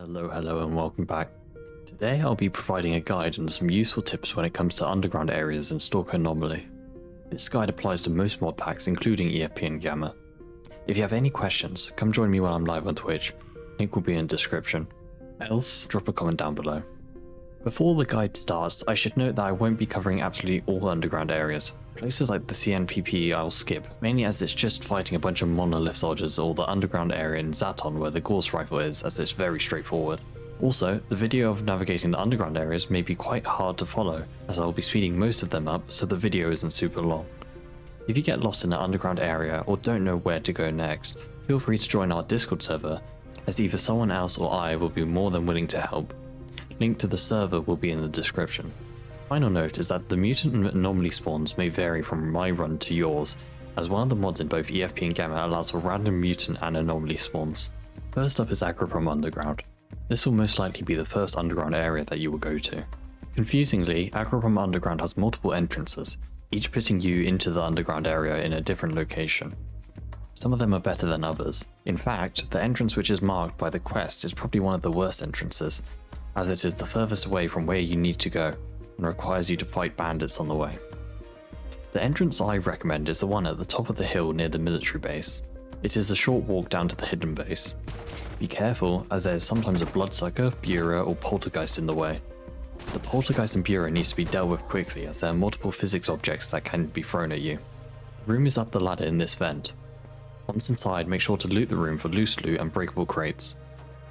Hello and welcome back. Today I'll be providing a guide and some useful tips when it comes to underground areas in Stalker Anomaly. This guide applies to most mod packs including EFP and Gamma. If you have any questions, come join me when I'm live on Twitch, link will be in the description. Else, drop a comment down below. Before the guide starts, I should note that I won't be covering absolutely all underground areas. Places like the CNPP I'll skip, mainly as it's just fighting a bunch of monolith soldiers, or the underground area in Zaton where the Gauss rifle is, as it's very straightforward. Also, the video of navigating the underground areas may be quite hard to follow, as I will be speeding most of them up so the video isn't super long. If you get lost in an underground area or don't know where to go next, feel free to join our Discord server, as either someone else or I will be more than willing to help. Link to the server will be in the description. Final note is that the mutant and anomaly spawns may vary from my run to yours, as one of the mods in both EFP and Gamma allows for random mutant and anomaly spawns. First up is Agroprom Underground. This will most likely be the first underground area that you will go to. Confusingly, Agroprom Underground has multiple entrances, each putting you into the underground area in a different location. Some of them are better than others. In fact, the entrance which is marked by the quest is probably one of the worst entrances, as it is the furthest away from where you need to go, and requires you to fight bandits on the way. The entrance I recommend is the one at the top of the hill near the military base. It is a short walk down to the hidden base. Be careful, as there is sometimes a bloodsucker, bureau, or poltergeist in the way. The poltergeist and bureau needs to be dealt with quickly, as there are multiple physics objects that can be thrown at you. The room is up the ladder in this vent. Once inside, make sure to loot the room for loose loot and breakable crates.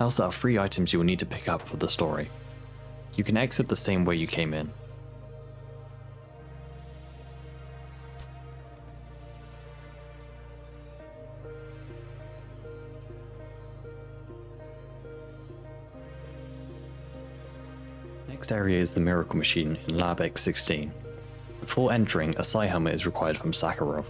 Else there are 3 items you will need to pick up for the story. You can exit the same way you came in. Next area is the Miracle Machine in Lab X16. Before entering, a psi helmet is required from S.T.A.L.K.E.R.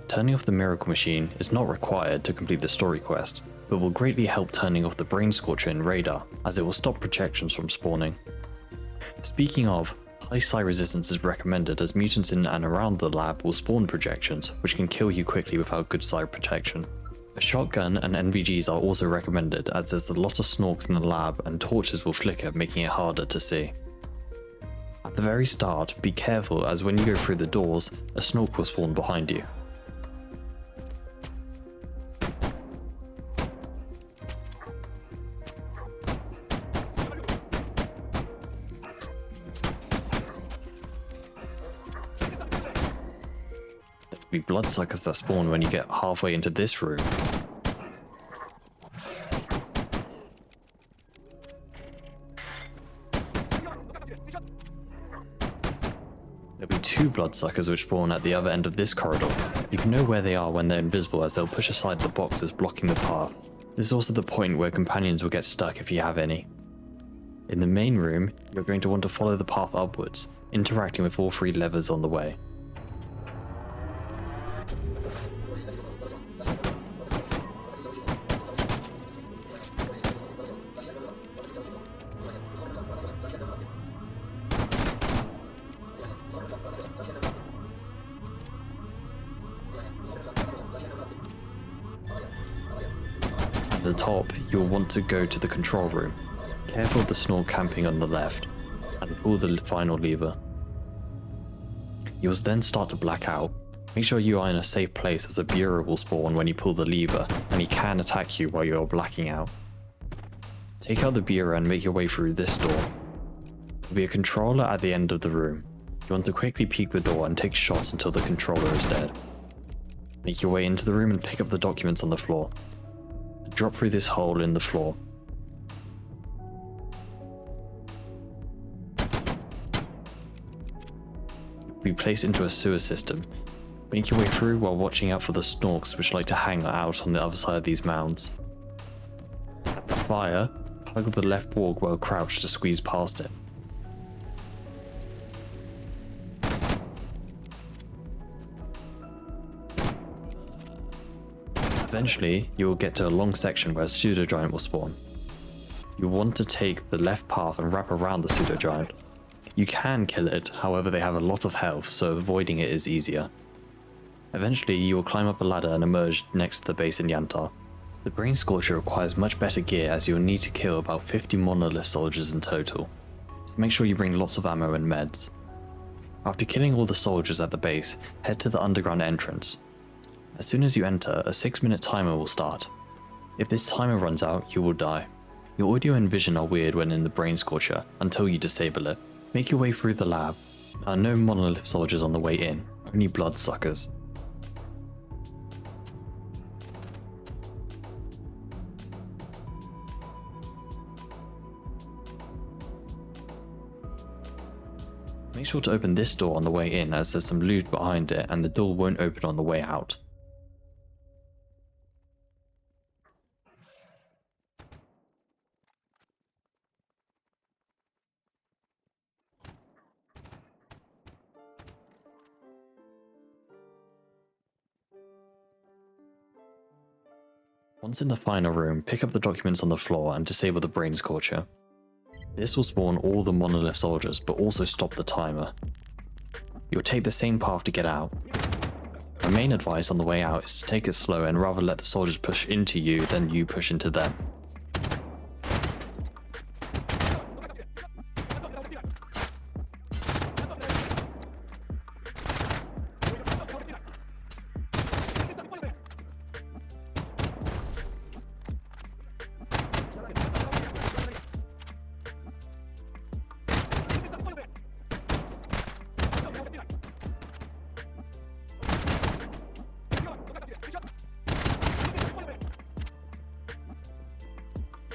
Turning off the Miracle Machine is not required to complete the story quest, but will greatly help turning off the brain Scorcher in radar, as it will stop projections from spawning. Speaking of, high psi resistance is recommended, as mutants in and around the lab will spawn projections, which can kill you quickly without good psi protection. A shotgun and NVGs are also recommended, as there's a lot of snorks in the lab and torches will flicker, making it harder to see. At the very start, be careful, as when you go through the doors, a snork will spawn behind you. Be bloodsuckers that spawn when you get halfway into this room. There'll be 2 bloodsuckers which spawn at the other end of this corridor. You can know where they are when they're invisible, as they'll push aside the boxes blocking the path. This is also the point where companions will get stuck if you have any. In the main room, you're going to want to follow the path upwards, interacting with all 3 levers on the way. At the top, you will want to go to the control room. Careful of the snork camping on the left, and pull the final lever. You will then start to black out. Make sure you are in a safe place, as a bureau will spawn when you pull the lever, and he can attack you while you are blacking out. Take out the bureau and make your way through this door. There will be a controller at the end of the room. You want to quickly peek the door and take shots until the controller is dead. Make your way into the room and pick up the documents on the floor. Drop through this hole in the floor. You'll be placed into a sewer system. Make your way through while watching out for the snorks, which like to hang out on the other side of these mounds. At the fire, hug the left wall while crouched to squeeze past it. Eventually, you will get to a long section where a pseudo-giant will spawn. You want to take the left path and wrap around the pseudo-giant. You can kill it, however they have a lot of health, so avoiding it is easier. Eventually, you will climb up a ladder and emerge next to the base in Yantar. The Brain Scorcher requires much better gear as you'll need to kill about 50 monolith soldiers in total, so make sure you bring lots of ammo and meds. After killing all the soldiers at the base, head to the underground entrance. As soon as you enter, a 6-minute timer will start. If this timer runs out, you will die. Your audio and vision are weird when in the Brain Scorcher until you disable it. Make your way through the lab. There are no monolith soldiers on the way in, only bloodsuckers. Make sure to open this door on the way in as there's some loot behind it and the door won't open on the way out. Once in the final room, pick up the documents on the floor and disable the Brain Scorcher. This will spawn all the monolith soldiers, but also stop the timer. You'll take the same path to get out. My main advice on the way out is to take it slow and rather let the soldiers push into you than you push into them.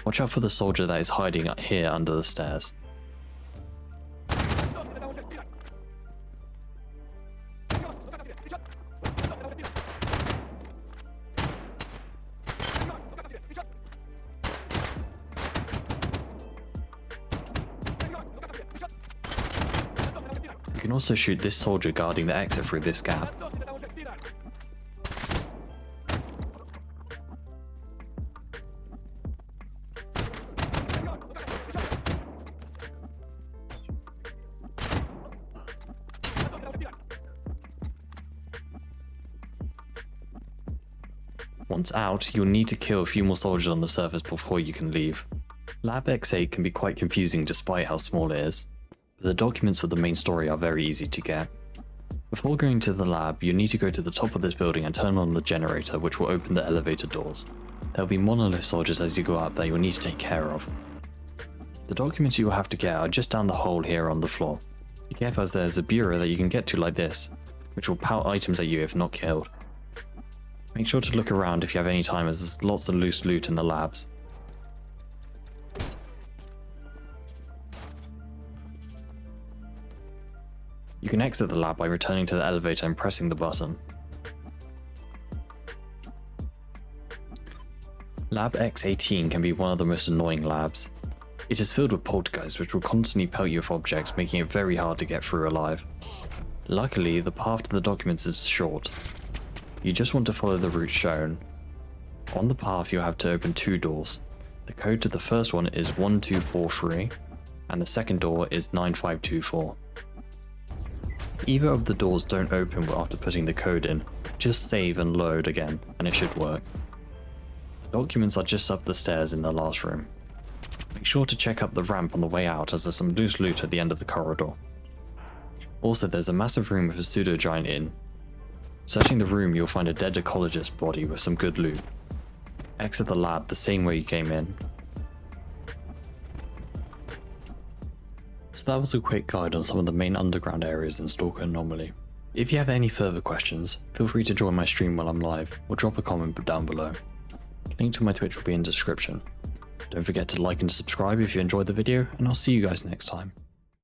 Watch out for the soldier that is hiding here under the stairs. You can also shoot this soldier guarding the exit through this gap. Once out, you'll need to kill a few more soldiers on the surface before you can leave. Lab X8 can be quite confusing despite how small it is, but the documents for the main story are very easy to get. Before going to the lab, you need to go to the top of this building and turn on the generator, which will open the elevator doors. There will be monolith soldiers as you go up that you'll need to take care of. The documents you will have to get are just down the hole here on the floor. Be careful as there's a bureau that you can get to like this, which will pout items at you if not killed. Make sure to look around if you have any time as there's lots of loose loot in the labs. You can exit the lab by returning to the elevator and pressing the button. Lab X18 can be one of the most annoying labs. It is filled with poltergeists which will constantly pelt you with objects, making it very hard to get through alive. Luckily, the path to the documents is short. You just want to follow the route shown. On the path you have to open 2 doors. The code to the first one is 1243 and the second door is 9524. Either of the doors don't open after putting the code in, just save and load again and it should work. Documents are just up the stairs in the last room. Make sure to check up the ramp on the way out as there's some loose loot at the end of the corridor. Also, there's a massive room with a pseudo-giant inn. Searching the room, you'll find a dead ecologist body with some good loot. Exit the lab the same way you came in. So that was a quick guide on some of the main underground areas in Stalker Anomaly. If you have any further questions, feel free to join my stream while I'm live, or drop a comment down below. Link to my Twitch will be in the description. Don't forget to like and subscribe if you enjoyed the video, and I'll see you guys next time.